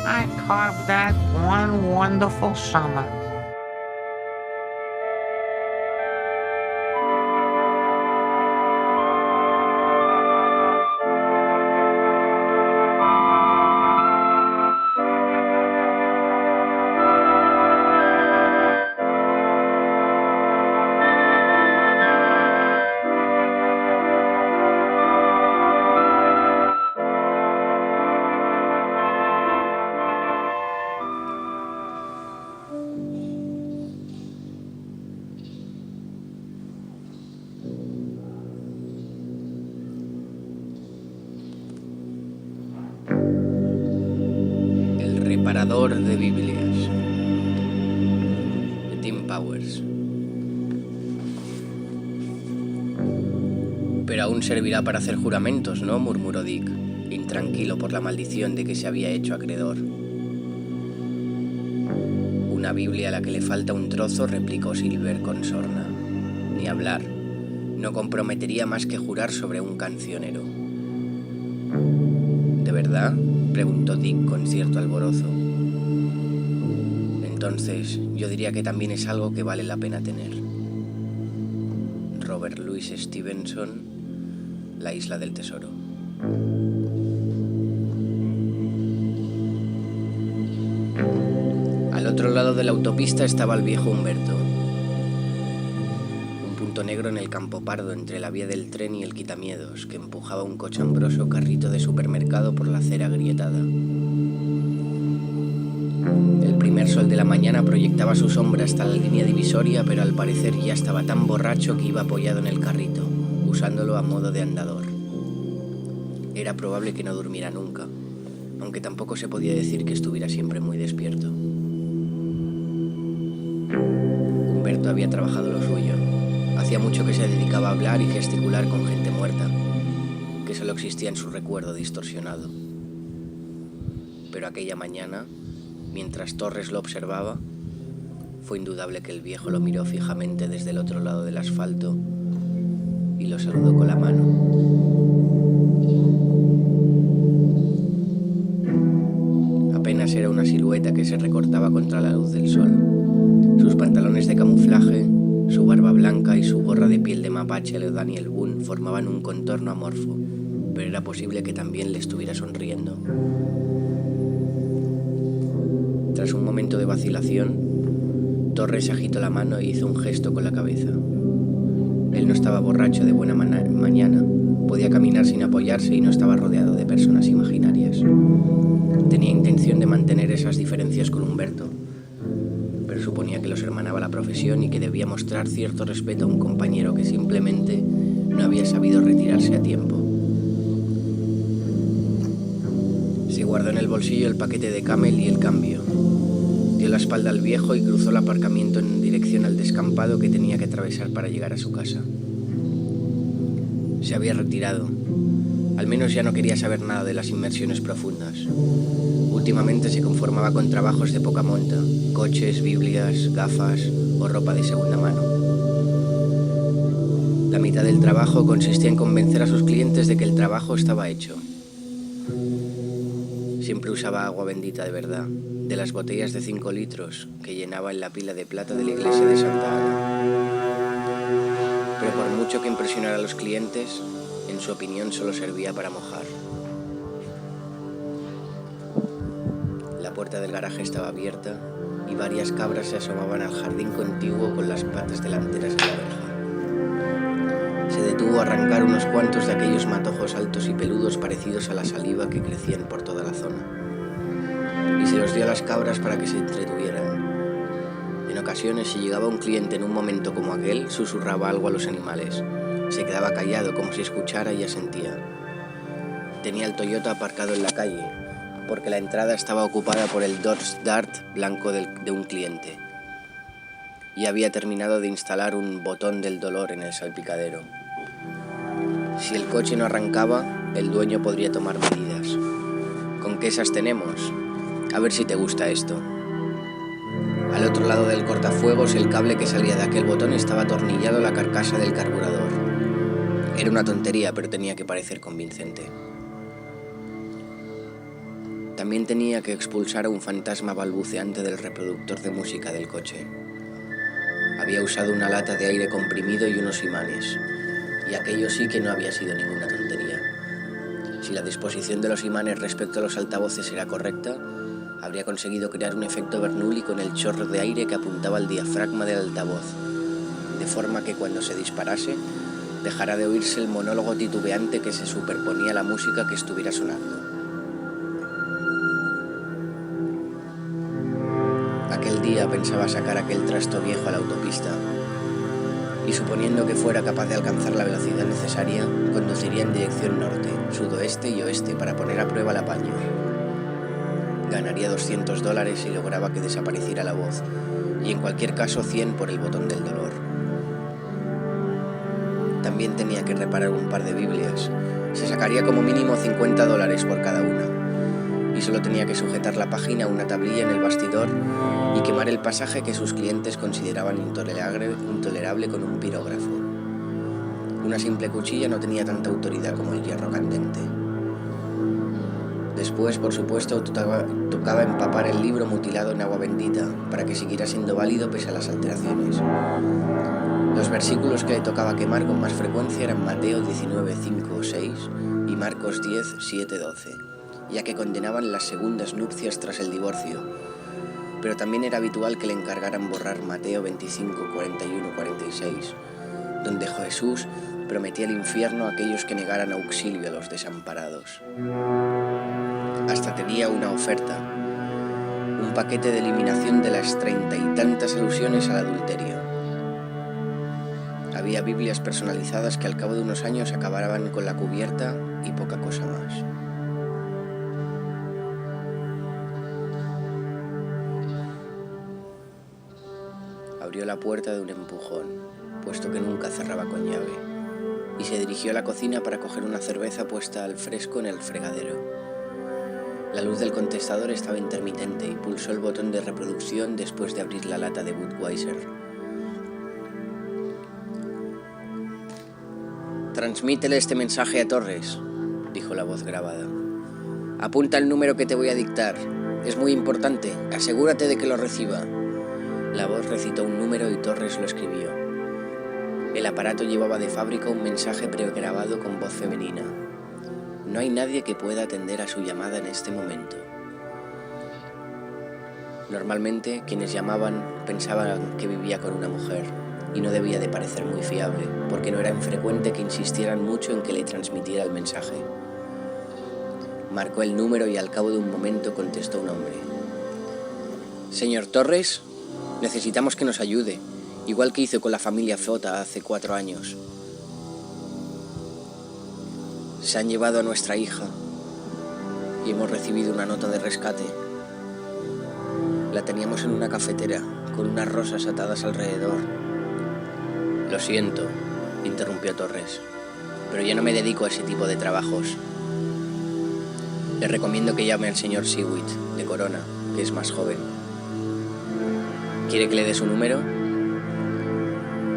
I carved that one wonderful summer. El reparador de Biblias, de Tim Powers. Pero aún servirá para hacer juramentos, ¿no?, murmuró Dick, intranquilo por la maldición de que se había hecho acreedor. Una Biblia a la que le falta un trozo, replicó Silver con sorna. Ni hablar. No comprometería más que jurar sobre un cancionero. ¿De verdad?, preguntó Dick con cierto alborozo. Entonces, yo diría que también es algo que vale la pena tener. Robert Louis Stevenson, La isla del tesoro. Al otro lado de la autopista estaba el viejo Humberto. Un punto negro en el campo pardo entre la vía del tren y el quitamiedos, que empujaba un cochambroso carrito de supermercado por la acera agrietada. El primer sol de la mañana proyectaba su sombra hasta la línea divisoria, pero al parecer ya estaba tan borracho que iba apoyado en el carrito, usándolo a modo de andador. Era probable que no durmiera nunca, aunque tampoco se podía decir que estuviera siempre muy despierto. Humberto había trabajado lo suyo. Hacía mucho que se dedicaba a hablar y gesticular con gente muerta, que solo existía en su recuerdo distorsionado. Pero aquella mañana, mientras Torres lo observaba, fue indudable que el viejo lo miró fijamente desde el otro lado del asfalto y lo saludó con la mano. Apenas era una silueta que se recortaba contra la luz del sol. Sus pantalones de camuflaje, su barba blanca y su gorra de piel de mapache de Daniel Boone formaban un contorno amorfo, pero era posible que también le estuviera sonriendo. Tras un momento de vacilación, Torres agitó la mano e hizo un gesto con la cabeza. Él no estaba borracho de buena mañana, podía caminar sin apoyarse y no estaba rodeado de personas imaginarias. Tenía intención de mantener esas diferencias con Humberto, pero suponía que los hermanaba la profesión y que debía mostrar cierto respeto a un compañero que simplemente no había sabido retirarse a tiempo. Se guardó en el bolsillo el paquete de Camel y el cambio. Dio la espalda al viejo y cruzó el aparcamiento en dirección al descampado que tenía que atravesar para llegar a su casa. Se había retirado. Al menos ya no quería saber nada de las inmersiones profundas. Últimamente se conformaba con trabajos de poca monta, coches, Biblias, gafas o ropa de segunda mano. La mitad del trabajo consistía en convencer a sus clientes de que el trabajo estaba hecho. Siempre usaba agua bendita de verdad, de las botellas de 5 litros que llenaba en la pila de plata de la iglesia de Santa Ana. Pero por mucho que impresionara a los clientes, en su opinión solo servía para mojar. La puerta del garaje estaba abierta y varias cabras se asomaban al jardín contiguo con las patas delanteras en la verja. Se detuvo a arrancar unos cuantos de aquellos matojos altos y peludos parecidos a la saliva que crecían por toda la zona, y se los dio a las cabras para que se entretuvieran. En ocasiones, si llegaba un cliente en un momento como aquel, susurraba algo a los animales. Se quedaba callado como si escuchara y asentía. Tenía el Toyota aparcado en la calle, porque la entrada estaba ocupada por el Dodge Dart blanco de un cliente, y había terminado de instalar un botón del dolor en el salpicadero. Si el coche no arrancaba, el dueño podría tomar medidas. ¿Con qué esas tenemos? A ver si te gusta esto. Al otro lado del cortafuegos, el cable que salía de aquel botón estaba atornillado a la carcasa del carburador. Era una tontería, pero tenía que parecer convincente. También tenía que expulsar a un fantasma balbuceante del reproductor de música del coche. Había usado una lata de aire comprimido y unos imanes, y aquello sí que no había sido ninguna tontería. Si la disposición de los imanes respecto a los altavoces era correcta, habría conseguido crear un efecto Bernoulli con el chorro de aire que apuntaba al diafragma del altavoz, de forma que cuando se disparase, dejara de oírse el monólogo titubeante que se superponía a la música que estuviera sonando. Aquel día pensaba sacar aquel trasto viejo a la autopista, y suponiendo que fuera capaz de alcanzar la velocidad necesaria, conduciría en dirección norte, sudoeste y oeste para poner a prueba el apaño. Ganaría $200 y lograba que desapareciera la voz, y en cualquier caso 100 por el botón del dolor. También tenía que reparar un par de Biblias. Se sacaría como mínimo $50 por cada una, y solo tenía que sujetar la página a una tablilla en el bastidor y quemar el pasaje que sus clientes consideraban intolerable con un pirógrafo. Una simple cuchilla no tenía tanta autoridad como el hierro candente. Después, por supuesto, tocaba empapar el libro mutilado en agua bendita para que siguiera siendo válido pese a las alteraciones. Los versículos que le tocaba quemar con más frecuencia eran Mateo 19:5-6 y Marcos 10:7-12, ya que condenaban las segundas nupcias tras el divorcio, pero también era habitual que le encargaran borrar Mateo 25:41-46, donde Jesús prometía el infierno a aquellos que negaran auxilio a los desamparados. Hasta tenía una oferta, un paquete de eliminación de las 30 y tantas alusiones al adulterio. Había Biblias personalizadas que al cabo de unos años acababan con la cubierta y poca cosa más. Abrió la puerta de un empujón, puesto que nunca cerraba con llave, y se dirigió a la cocina para coger una cerveza puesta al fresco en el fregadero. La luz del contestador estaba intermitente y pulsó el botón de reproducción después de abrir la lata de Budweiser. «Transmítele este mensaje a Torres», dijo la voz grabada. «Apunta el número que te voy a dictar. Es muy importante. Asegúrate de que lo reciba». La voz recitó un número y Torres lo escribió. El aparato llevaba de fábrica un mensaje pregrabado con voz femenina. «No hay nadie que pueda atender a su llamada en este momento». Normalmente, quienes llamaban pensaban que vivía con una mujer, y no debía de parecer muy fiable, porque no era infrecuente que insistieran mucho en que le transmitiera el mensaje. Marcó el número y al cabo de un momento contestó un hombre. «Señor Torres, necesitamos que nos ayude, igual que hizo con la familia Fota hace 4 años. Se han llevado a nuestra hija y hemos recibido una nota de rescate. La teníamos en una cafetera, con unas rosas atadas alrededor». «Lo siento», interrumpió Torres, «pero yo no me dedico a ese tipo de trabajos. Le recomiendo que llame al señor Seaweed, de Corona, que es más joven. ¿Quiere que le dé su número?»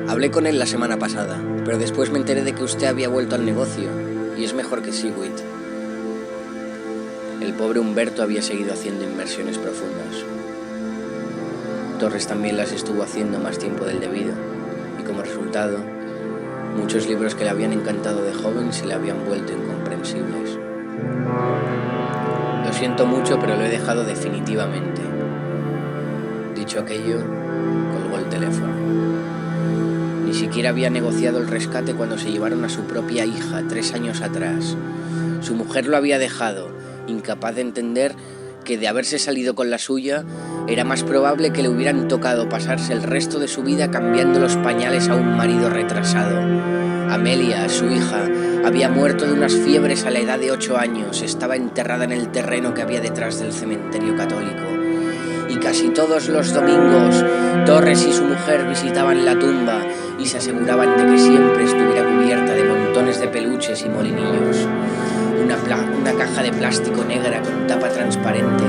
«Hablé con él la semana pasada, pero después me enteré de que usted había vuelto al negocio, y es mejor que Seaweed». El pobre Humberto había seguido haciendo inmersiones profundas. Torres también las estuvo haciendo más tiempo del debido, y como resultado, muchos libros que le habían encantado de joven se le habían vuelto incomprensibles. «Lo siento mucho, pero lo he dejado definitivamente». Dicho aquello, colgó el teléfono. Ni siquiera había negociado el rescate cuando se llevaron a su propia hija 3 años atrás. Su mujer lo había dejado, incapaz de entender que de haberse salido con la suya, era más probable que le hubieran tocado pasarse el resto de su vida cambiando los pañales a un marido retrasado. Amelia, su hija, había muerto de unas fiebres a la edad de 8 años, estaba enterrada en el terreno que había detrás del cementerio católico. Y casi todos los domingos, Torres y su mujer visitaban la tumba y se aseguraban de que siempre estuviera cubierta de montones de peluches y molinillos. Una caja de plástico negra con tapa transparente,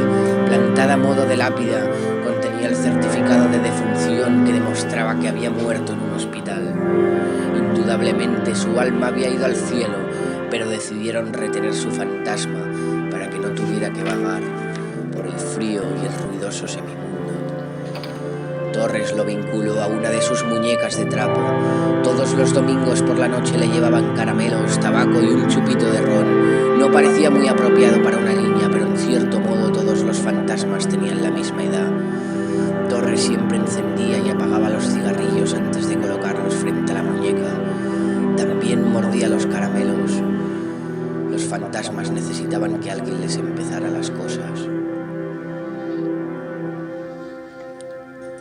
plantada a modo de lápida, contenía el certificado de defunción que demostraba que había muerto en un hospital. Indudablemente su alma había ido al cielo, pero decidieron retener su fantasma para que no tuviera que vagar. el frío y el ruidoso semimundo. Torres lo vinculó a una de sus muñecas de trapo. Todos los domingos por la noche le llevaban caramelos, tabaco y un chupito de ron. No parecía muy apropiado para una niña, pero en cierto modo todos los fantasmas tenían la misma edad. Torres siempre encendía y apagaba los cigarrillos antes de colocarlos frente a la muñeca. También mordía los caramelos. Los fantasmas necesitaban que alguien les empezara las cosas.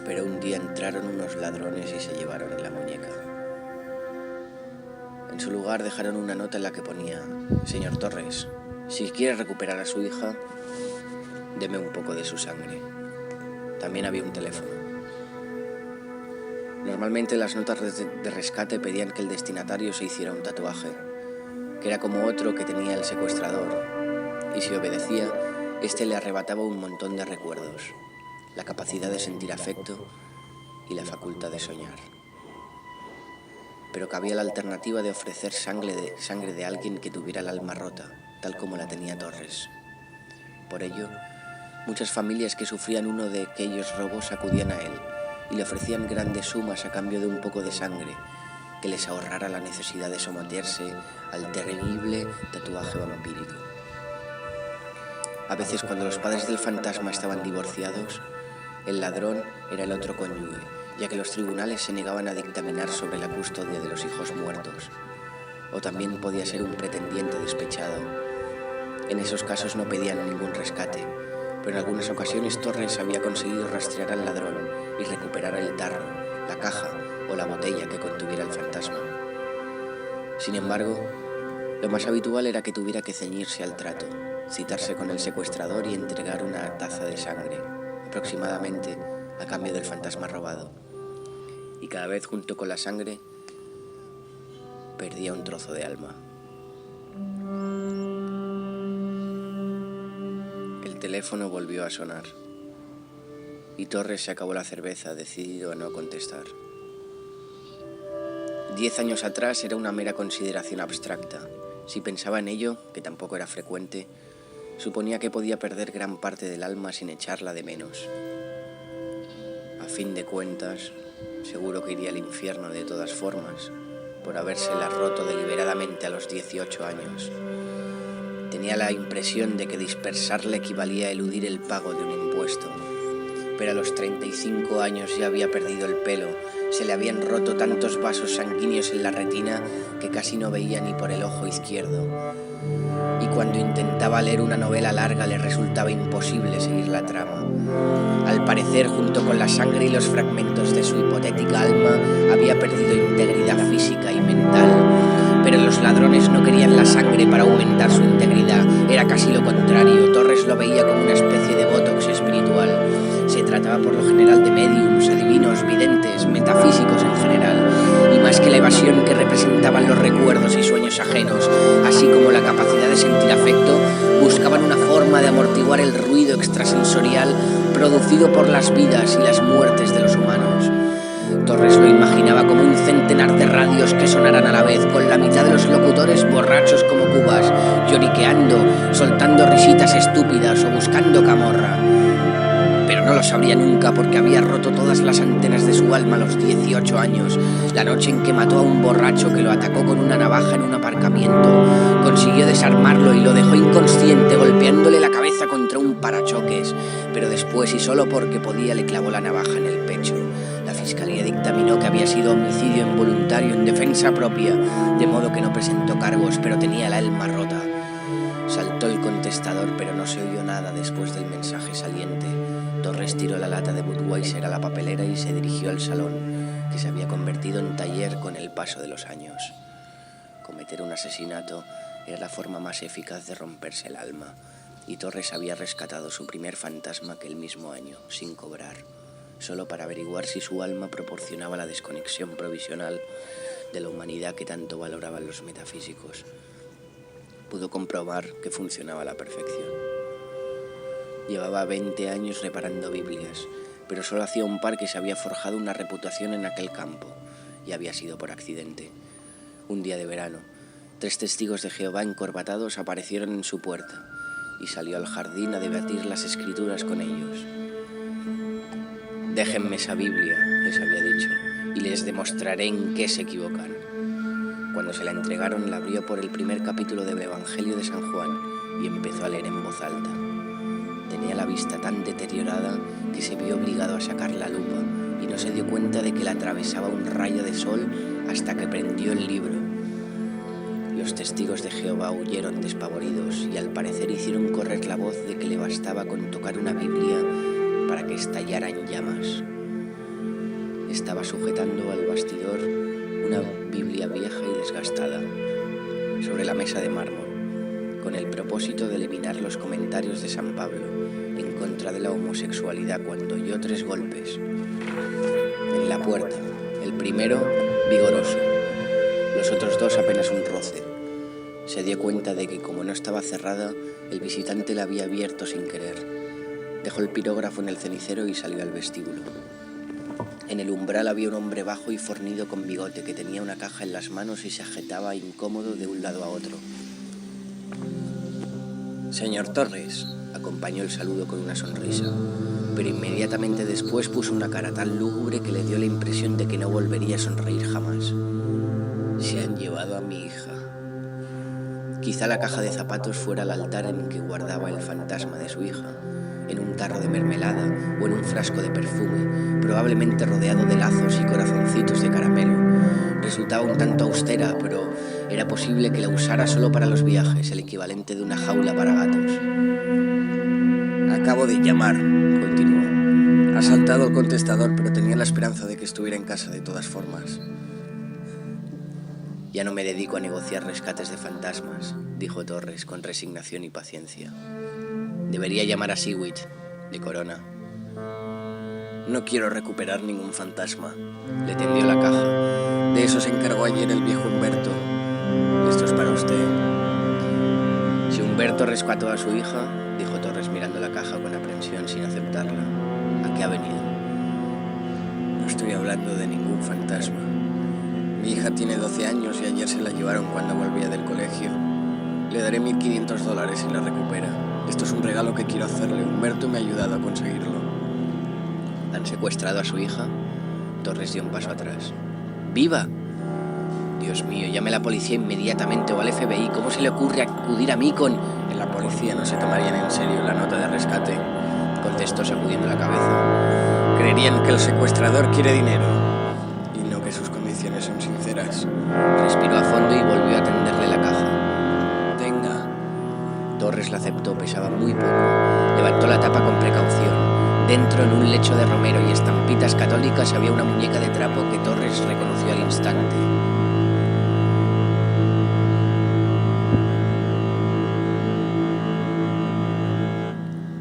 Pero un día entraron unos ladrones y se llevaron la muñeca. En su lugar dejaron una nota en la que ponía: «Señor Torres, si quiere recuperar a su hija, deme un poco de su sangre». También había un teléfono. Normalmente las notas de rescate pedían que el destinatario se hiciera un tatuaje, que era como otro que tenía el secuestrador, y si obedecía, este le arrebataba un montón de recuerdos, la capacidad de sentir afecto y la facultad de soñar. Pero cabía la alternativa de ofrecer sangre de alguien que tuviera el alma rota, tal como la tenía Torres. Por ello, muchas familias que sufrían uno de aquellos robos acudían a él y le ofrecían grandes sumas a cambio de un poco de sangre que les ahorrara la necesidad de someterse al terrible tatuaje vampírico. A veces, cuando los padres del fantasma estaban divorciados, el ladrón era el otro cónyuge, ya que los tribunales se negaban a dictaminar sobre la custodia de los hijos muertos. O también podía ser un pretendiente despechado. En esos casos no pedían ningún rescate, pero en algunas ocasiones Torres había conseguido rastrear al ladrón y recuperar el tarro, la caja o la botella que contuviera el fantasma. Sin embargo, lo más habitual era que tuviera que ceñirse al trato, citarse con el secuestrador y entregar una taza de sangre, aproximadamente a cambio del fantasma robado. Y cada vez, junto con la sangre, perdía un trozo de alma. El teléfono volvió a sonar y Torres se acabó la cerveza, decidido a no contestar. 10 años atrás era una mera consideración abstracta. Si pensaba en ello, que tampoco era frecuente, suponía que podía perder gran parte del alma sin echarla de menos. A fin de cuentas, seguro que iría al infierno de todas formas, por habérsela roto deliberadamente a los 18 años. Tenía la impresión de que dispersarla equivalía a eludir el pago de un impuesto. Pero a los 35 años ya había perdido el pelo, se le habían roto tantos vasos sanguíneos en la retina que casi no veía ni por el ojo izquierdo. Y cuando intentaba leer una novela larga le resultaba imposible seguir la trama. Al parecer, junto con la sangre y los fragmentos de su hipotética alma, había perdido integridad física y mental. Pero los ladrones no querían la sangre para aumentar su integridad, era casi lo contrario. Torres lo veía como una especie de botox espiritual. Se trataba por lo general de médiums, adivinos, videntes, metafísicos en general, y más que la evasión que representaban los recuerdos y sueños ajenos, así como la capacidad de sentir afecto, buscaban una forma de amortiguar el ruido extrasensorial producido por las vidas y las muertes de los humanos. Torres lo imaginaba como un centenar de radios que sonaran a la vez, con la mitad de los locutores borrachos como cubas, lloriqueando, soltando risitas estúpidas o buscando camorra. Pero no lo sabría nunca, porque había roto todas las antenas de su alma a los 18 años, la noche en que mató a un borracho que lo atacó con una navaja en un aparcamiento. Consiguió desarmarlo y lo dejó inconsciente, golpeándole la cabeza contra un parachoques, pero después, y solo porque podía, le clavó la navaja en el pecho. La fiscalía dictaminó que había sido homicidio involuntario en defensa propia, de modo que no presentó cargos, pero tenía el alma rota. Saltó el contestador, pero no se oyó nada después del mensaje saliente. Torres tiró la lata de Budweiser a la papelera y se dirigió al salón, que se había convertido en taller con el paso de los años. Cometer un asesinato era la forma más eficaz de romperse el alma, y Torres había rescatado su primer fantasma aquel mismo año, sin cobrar, solo para averiguar si su alma proporcionaba la desconexión provisional de la humanidad que tanto valoraban los metafísicos. Pudo comprobar que funcionaba a la perfección. Llevaba 20 años reparando Biblias, pero solo hacía un par que se había forjado una reputación en aquel campo, y había sido por accidente. Un día de verano, 3 testigos de Jehová encorbatados aparecieron en su puerta. y salió al jardín a debatir las escrituras con ellos. «Déjenme esa Biblia», les había dicho, «y les demostraré en qué se equivocan». Cuando se la entregaron, la abrió por el primer capítulo del Evangelio de San Juan y empezó a leer en voz alta. Tenía la vista tan deteriorada que se vio obligado a sacar la lupa y no se dio cuenta de que la atravesaba un rayo de sol hasta que prendió el libro. Los testigos de Jehová huyeron despavoridos y al parecer hicieron correr la voz de que le bastaba con tocar una Biblia para que estallara en llamas. Estaba sujetando al bastidor una Biblia vieja y desgastada sobre la mesa de mármol, con el propósito de eliminar los comentarios de San Pablo en contra de la homosexualidad cuando oyó 3 golpes en la puerta, el primero vigoroso, los otros 2 apenas un roce. Se dio cuenta de que como no estaba cerrada, el visitante la había abierto sin querer. Dejó el pirógrafo en el cenicero y salió al vestíbulo. En el umbral había un hombre bajo y fornido con bigote que tenía una caja en las manos y se agitaba incómodo de un lado a otro. «Señor Torres», acompañó el saludo con una sonrisa, pero inmediatamente después puso una cara tan lúgubre que le dio la impresión de que no volvería a sonreír jamás. «Se han llevado a mi hija». Quizá la caja de zapatos fuera el altar en que guardaba el fantasma de su hija, en un tarro de mermelada o en un frasco de perfume, probablemente rodeado de lazos y corazoncitos de caramelo. Resultaba un tanto austera, pero era posible que la usara solo para los viajes, el equivalente de una jaula para gatos. «Acabo de llamar», continuó. «Ha saltado el contestador, pero tenía la esperanza de que estuviera en casa de todas formas». «Ya no me dedico a negociar rescates de fantasmas», dijo Torres con resignación y paciencia. «Debería llamar a Seaweed, de Corona». «No quiero recuperar ningún fantasma», le tendió la caja. «De eso se encargó ayer el viejo Humberto. Esto es para usted». «Si Humberto rescató a su hija», dijo Torres mirando la caja con aprensión sin aceptarla, «¿a qué ha venido?» «No estoy hablando de ningún fantasma. Mi hija tiene 12 años y ayer se la llevaron cuando volvía del colegio. Le daré $1.500 si la recupera. Esto es un regalo que quiero hacerle. Humberto me ha ayudado a conseguirlo». «¿Han secuestrado a su hija?» Torres dio un paso atrás. «¡Viva! Dios mío, llame a la policía inmediatamente o al FBI. ¿Cómo se le ocurre acudir a mí con...?» «En la policía no se tomarían en serio la nota de rescate», contestó sacudiendo la cabeza. «Creerían que el secuestrador quiere dinero y no que sus condiciones son sinceras». Respiró a fondo y volvió a tenderle la caja. «Tenga». Torres la aceptó, pesaba muy poco. Levantó la tapa con precaución. Dentro, en un lecho de romero y estampitas católicas, había una muñeca de trapo que Torres reconoció al instante.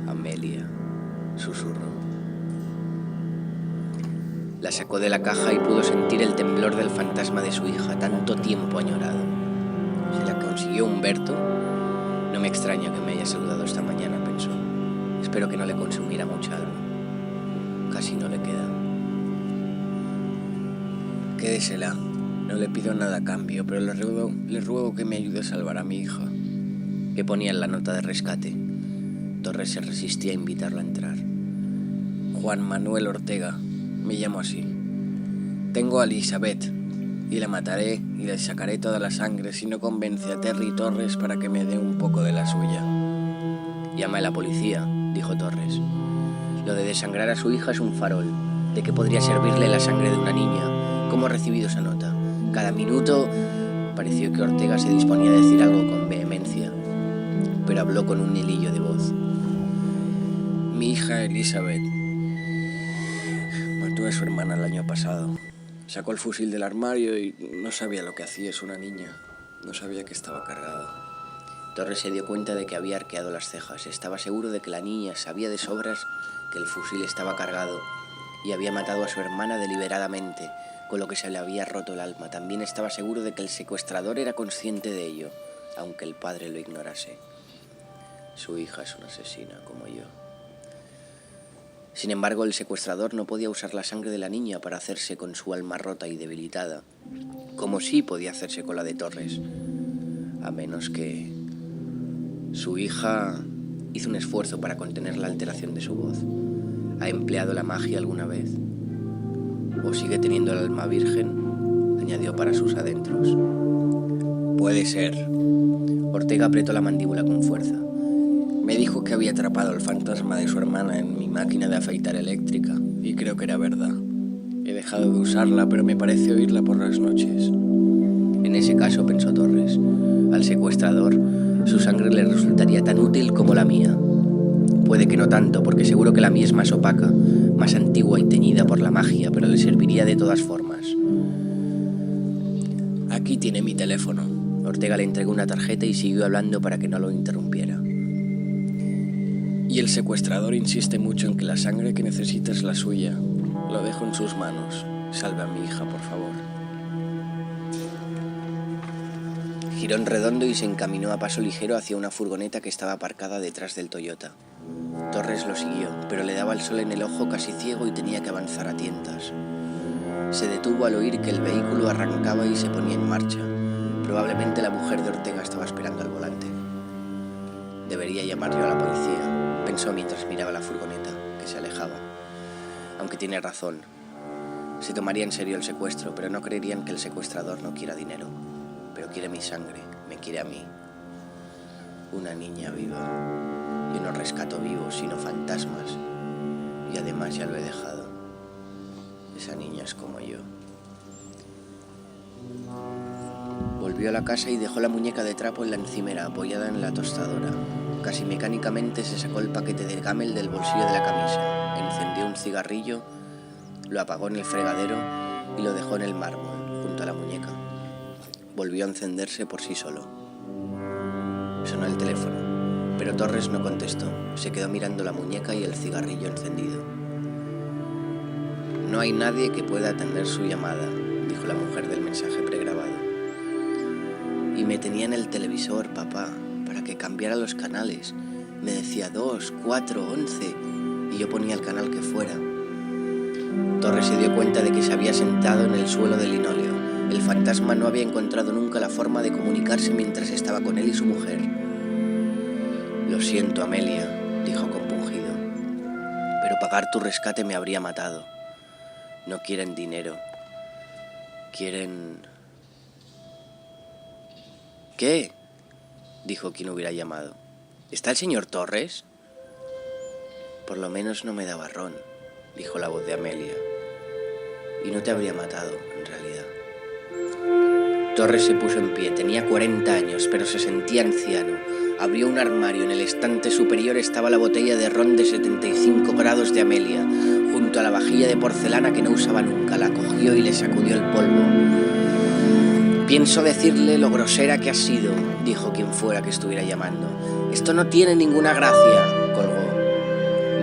«Amelia», susurró. La sacó de la caja y pudo sentir el temblor del fantasma de su hija, tanto tiempo añorado. ¿Se la consiguió Humberto? No me extraña que me haya saludado esta mañana, pensó. Espero que no le consumiera mucha alma. Casi no le queda. Quédesela. No le pido nada a cambio, pero le ruego que me ayude a salvar a mi hija. ¿Qué ponía en la nota de rescate? Torres se resistía a invitarlo a entrar. Juan Manuel Ortega. Me llamo así. Tengo a Elizabeth y la mataré y le sacaré toda la sangre si no convence a Terry Torres para que me dé un poco de la suya. Llama a la policía, dijo Torres. Lo de desangrar a su hija es un farol. ¿De qué podría servirle la sangre de una niña? ¿Cómo ha recibido esa nota? Cada minuto pareció que Ortega se disponía a decir algo con vehemencia, pero habló con un hilillo de voz. Mi hija Elizabeth mató a su hermana el año pasado. Sacó el fusil del armario y no sabía lo que hacía, es una niña. No sabía que estaba cargado. Torres se dio cuenta de que había arqueado las cejas. Estaba seguro de que la niña sabía de sobras que el fusil estaba cargado y había matado a su hermana deliberadamente, con lo que se le había roto el alma. También estaba seguro de que el secuestrador era consciente de ello, aunque el padre lo ignorase. Su hija es una asesina, como yo. Sin embargo, el secuestrador no podía usar la sangre de la niña para hacerse con su alma rota y debilitada, como sí podía hacerse con la de Torres, a menos que su hija Hizo un esfuerzo para contener la alteración de su voz. ¿Ha empleado la magia alguna vez? ¿O sigue teniendo el alma virgen? Añadió para sus adentros. Puede ser. Ortega apretó la mandíbula con fuerza. Me dijo que había atrapado al fantasma de su hermana en mi máquina de afeitar eléctrica, y creo que era verdad. He dejado de usarla, pero me parece oírla por las noches. En ese caso, pensó Torres, al secuestrador, su sangre le resultaría tan útil como la mía. Puede que no tanto, porque seguro que la mía es más opaca, más antigua y teñida por la magia, pero le serviría de todas formas. Aquí tiene mi teléfono. Ortega le entregó una tarjeta y siguió hablando para que no lo interrumpiera. Y el secuestrador insiste mucho en que la sangre que necesita es la suya. Lo dejo en sus manos. Salve a mi hija, por favor. Giró en redondo y se encaminó a paso ligero hacia una furgoneta que estaba aparcada detrás del Toyota. Torres lo siguió, pero le daba el sol en el ojo casi ciego y tenía que avanzar a tientas. Se detuvo al oír que el vehículo arrancaba y se ponía en marcha. Probablemente la mujer de Ortega estaba esperando al volante. Debería llamar yo a la policía, pensó mientras miraba la furgoneta, que se alejaba. Aunque tiene razón. Se tomaría en serio el secuestro, pero no creerían que el secuestrador no quiera dinero. Pero quiere mi sangre, me quiere a mí. Una niña viva. Yo no rescato vivos, sino fantasmas. Y además ya lo he dejado. Esa niña es como yo. Volvió a la casa y dejó la muñeca de trapo en la encimera, apoyada en la tostadora. Casi mecánicamente se sacó el paquete de Camel del bolsillo de la camisa, encendió un cigarrillo, lo apagó en el fregadero y lo dejó en el mármol, junto a la muñeca. Volvió a encenderse por sí solo. Sonó el teléfono, pero Torres no contestó. Se quedó mirando la muñeca y el cigarrillo encendido. No hay nadie que pueda atender su llamada, dijo la mujer del mensaje pregrabado. Y me tenía en el televisor, papá, para que cambiara los canales. Me decía 2, 4, 11 y yo ponía el canal que fuera. Torres se dio cuenta de que se había sentado en el suelo del linóleo. El fantasma no había encontrado nunca la forma de comunicarse mientras estaba con él y su mujer. Lo siento, Amelia, dijo compungido, pero pagar tu rescate me habría matado. No quieren dinero. Quieren... ¿Qué? Dijo quien hubiera llamado. ¿Está el señor Torres? Por lo menos no me daba ron, dijo la voz de Amelia. Y no te habría matado, en realidad. Torres se puso en pie. Tenía 40 años, pero se sentía anciano. Abrió un armario. En el estante superior estaba la botella de ron de 75 grados de Amelia, junto a la vajilla de porcelana que no usaba nunca. La cogió y le sacudió el polvo. Pienso decirle lo grosera que has sido, dijo quien fuera que estuviera llamando. Esto no tiene ninguna gracia, colgó.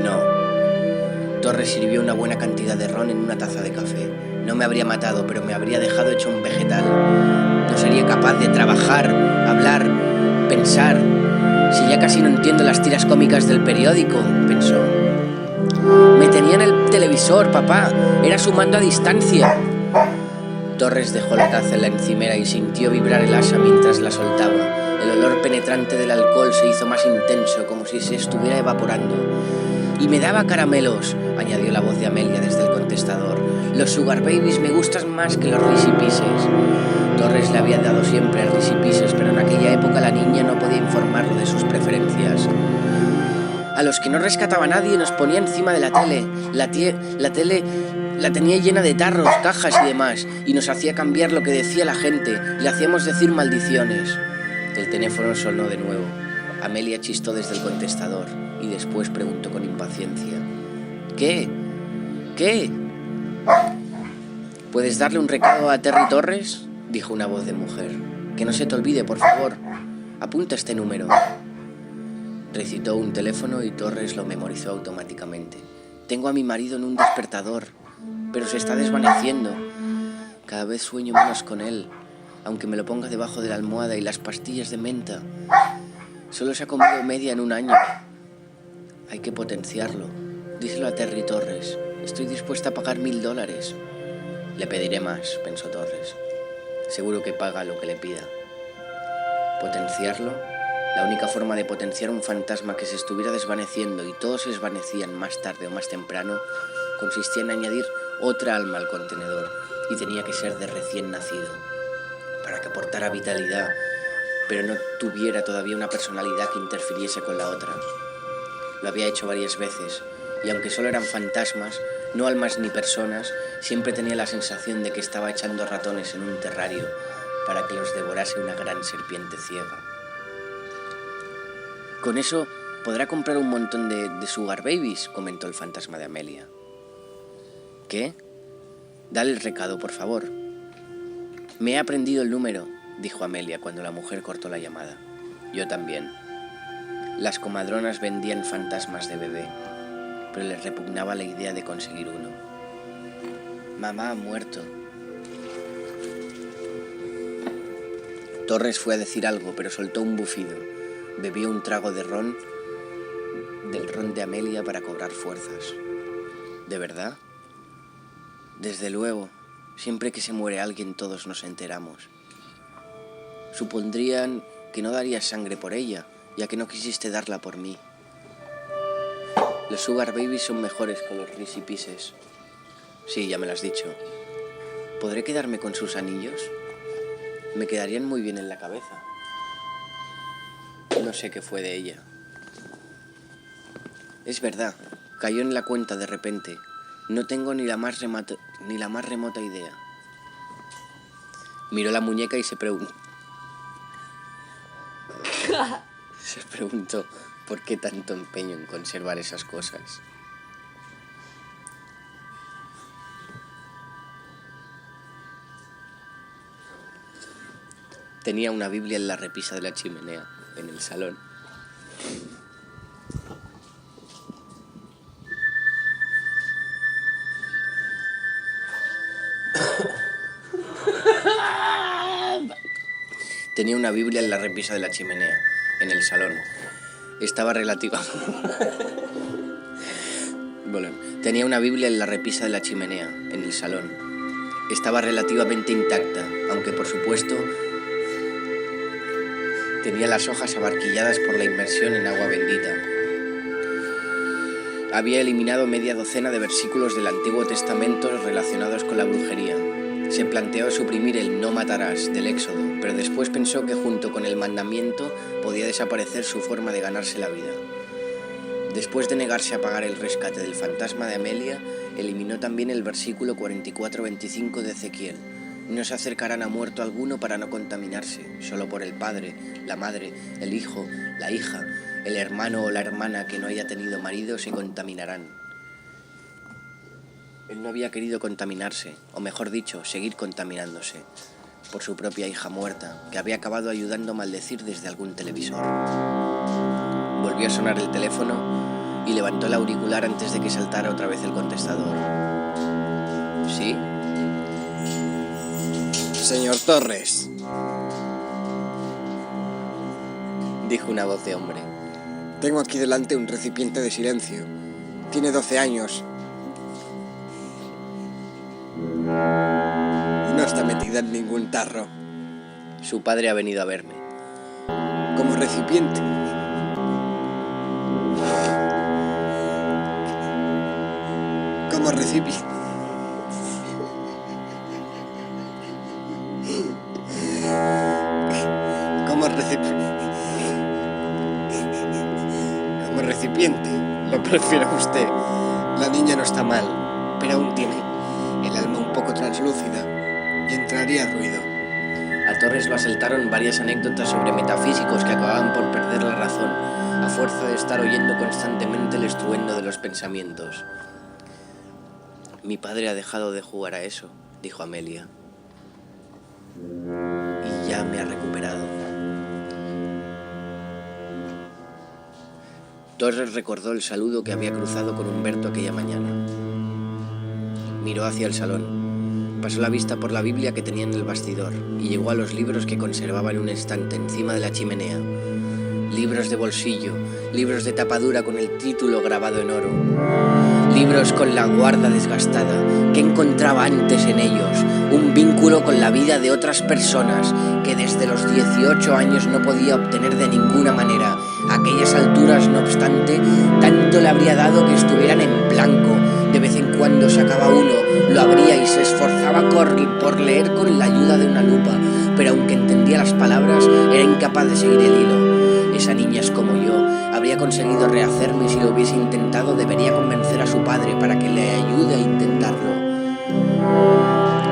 No. Torres sirvió una buena cantidad de ron en una taza de café. No me habría matado, pero me habría dejado hecho un vegetal. No sería capaz de trabajar, hablar, pensar. Si ya casi no entiendo las tiras cómicas del periódico, pensó. Me tenía en el televisor, papá. Era su mando a distancia. Torres dejó la taza en la encimera y sintió vibrar el asa mientras la soltaba. El olor penetrante del alcohol se hizo más intenso, como si se estuviera evaporando. Y me daba caramelos, añadió la voz de Amelia desde el contestador. Los Sugar Babies me gustan más que los Risipises. Torres le había dado siempre Risipises, pero en aquella época la niña no podía informarlo de sus preferencias. A los que no rescataba nadie nos ponía encima de la tele. La tele la tenía llena de tarros, cajas y demás, y nos hacía cambiar lo que decía la gente. Le hacíamos decir maldiciones. El teléfono sonó de nuevo. Amelia chistó desde el contestador y después preguntó con impaciencia. ¿Qué? ¿Qué? ¿Puedes darle un recado a Terry Torres?, dijo una voz de mujer. Que no se te olvide, por favor. Apunta este número. Recitó un teléfono y Torres lo memorizó automáticamente. Tengo a mi marido en un despertador, pero se está desvaneciendo. Cada vez sueño menos con él, aunque me lo ponga debajo de la almohada y las pastillas de menta. Solo se ha comido media en un año. Hay que potenciarlo. Díselo a Terry Torres. Estoy dispuesta a pagar $1000. Le pediré más, pensó Torres. Seguro que paga lo que le pida. Potenciarlo La única forma de potenciar un fantasma que se estuviera desvaneciendo y todos se desvanecían más tarde o más temprano consistía en añadir otra alma al contenedor, y tenía que ser de recién nacido, para que aportara vitalidad, pero no tuviera todavía una personalidad que interfiriese con la otra. Lo había hecho varias veces, y aunque solo eran fantasmas, no almas ni personas, siempre tenía la sensación de que estaba echando ratones en un terrario para que los devorase una gran serpiente ciega. Con eso podrá comprar un montón de sugar babies, comentó el fantasma de Amelia. ¿Qué? Dale el recado, por favor. Me he aprendido el número, dijo Amelia cuando la mujer cortó la llamada. Yo también. Las comadronas vendían fantasmas de bebé, pero les repugnaba la idea de conseguir uno. Mamá ha muerto. Torres fue a decir algo, pero soltó un bufido. Bebió un trago de ron, del ron de Amelia, para cobrar fuerzas. ¿De verdad? Desde luego, siempre que se muere alguien todos nos enteramos. Supondrían que no darías sangre por ella, ya que no quisiste darla por mí. Los sugar babies son mejores que los Reese's Pieces. Sí, ya me lo has dicho. ¿Podré quedarme con sus anillos? Me quedarían muy bien en la cabeza. No sé qué fue de ella. Es verdad, cayó en la cuenta de repente. No tengo ni la más remota idea. Miró la muñeca y se preguntó por qué tanto empeño en conservar esas cosas. Tenía una Biblia en la repisa de la chimenea, en el salón. Tenía una Biblia en la repisa de la chimenea, en el salón. Estaba relativa... Tenía una Biblia en la repisa de la chimenea, en el salón. Estaba relativamente intacta, aunque por supuesto tenía las hojas abarquilladas por la inmersión en agua bendita. Había eliminado media docena de versículos del Antiguo Testamento relacionados con la brujería. Se planteó suprimir el no matarás del Éxodo, pero después pensó que junto con el mandamiento podía desaparecer su forma de ganarse la vida. Después de negarse a pagar el rescate del fantasma de Amelia, eliminó también el versículo 44:25 de Ezequiel. No se acercarán a muerto alguno para no contaminarse, solo por el padre, la madre, el hijo, la hija, el hermano o la hermana que no haya tenido marido se contaminarán. Él no había querido contaminarse, o mejor dicho, seguir contaminándose, por su propia hija muerta, que había acabado ayudando a maldecir desde algún televisor. Volvió a sonar el teléfono y levantó el auricular antes de que saltara otra vez el contestador. ¿Sí? Señor Torres, dijo una voz de hombre. Tengo aquí delante un recipiente de silencio. Tiene 12 años. Y no está metida en ningún tarro. Su padre ha venido a verme. Como recipiente. Como recipiente. Como recipiente. Lo prefiere usted. La niña no está mal, pero aún tiene el alma un poco translúcida y entraría ruido. A Torres lo asaltaron varias anécdotas sobre metafísicos que acababan por perder la razón, a fuerza de estar oyendo constantemente el estruendo de los pensamientos. Mi padre ha dejado de jugar a eso, dijo Amelia. Y ya me ha recuperado. Torres recordó el saludo que había cruzado con Humberto aquella mañana. Miró hacia el salón, pasó la vista por la Biblia que tenía en el bastidor y llegó a los libros que conservaba en un estante encima de la chimenea. Libros de bolsillo, libros de tapadura con el título grabado en oro, libros con la guarda desgastada. ¿Qué encontraba antes en ellos? un vínculo con la vida de otras personas que desde los 18 años no podía obtener de ninguna manera. A aquellas alturas, no obstante, tanto le habría dado que estuvieran en blanco. De vez en cuando sacaba uno, lo abría y se esforzaba Corky por leer con la ayuda de una lupa, pero aunque entendía las palabras, era incapaz de seguir el hilo. Esa niña es como yo, habría conseguido rehacerme y si lo hubiese intentado debería convencer a su padre para que le ayude a intentarlo.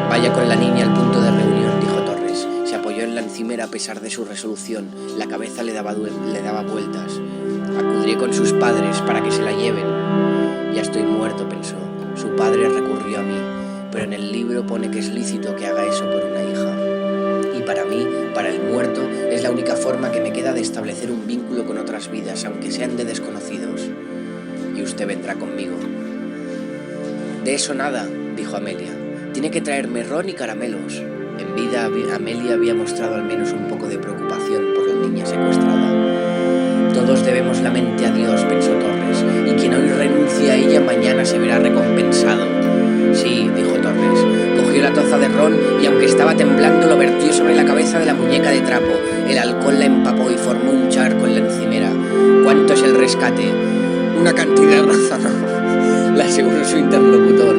Vaya con la niña al punto de reunión, dijo Torres. Se apoyó en la encimera a pesar de su resolución, la cabeza le daba vueltas. Acudiré con sus padres para que se la lleven. Ya estoy muerto, pensó. Su padre recurrió a mí, pero en el libro pone que es lícito que haga eso por una hija. Y para mí, para el muerto, es la única forma que me queda de establecer un vínculo con otras vidas, aunque sean de desconocidos. Y usted vendrá conmigo. De eso nada, dijo Amelia. Tiene que traerme ron y caramelos. En vida, Amelia había mostrado al menos un poco de preocupación por la niña secuestrada. Todos debemos la mente a Dios, pensó Torres, y quien hoy renuncie a ella mañana se verá recompensado. Sí, dijo Torres. Cogió la taza de ron y aunque estaba temblando lo vertió sobre la cabeza de la muñeca de trapo. El alcohol la empapó y formó un charco en la encimera. ¿Cuánto es el rescate? Una cantidad razonable. Le aseguró su interlocutor.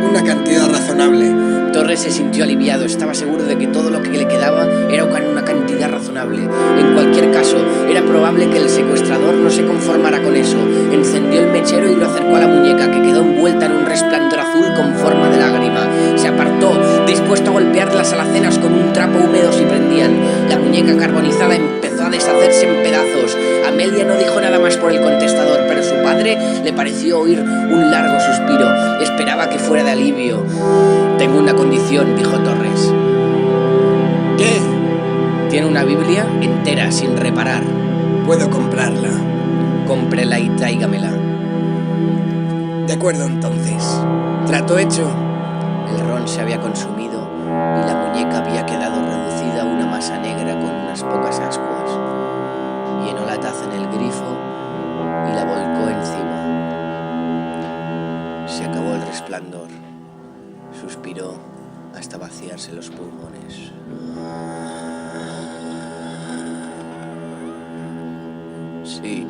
Una cantidad razonable. Torres se sintió aliviado, estaba seguro de que todo lo que le quedaba era una cantidad razonable. En cualquier caso, era probable que el secuestrador no se conformara con eso. Encendió el mechero y lo acercó a la muñeca, que quedó envuelta en un resplandor azul con forma de lágrima. Se apartó, dispuesto a golpear las alacenas con un trapo húmedo si prendían. La muñeca carbonizada empezó a deshacerse en pedazos. Amelia no dijo nada más por el contestador, pero su padre le pareció oír un largo suspiro. Esperaba que fuera de alivio. Tengo una condición, dijo Torres. ¿Qué? Tiene una Biblia entera, sin reparar. Puedo comprarla. Cómprela y tráigamela. De acuerdo, entonces. Trato hecho. El ron se había consumido y la muñeca había quedado reducida a una masa negra con unas pocas ascuas. Llenó la taza en el grifo y la volcó encima. Se acabó el resplandor. Suspiró hasta vaciarse los pulmones. Sí.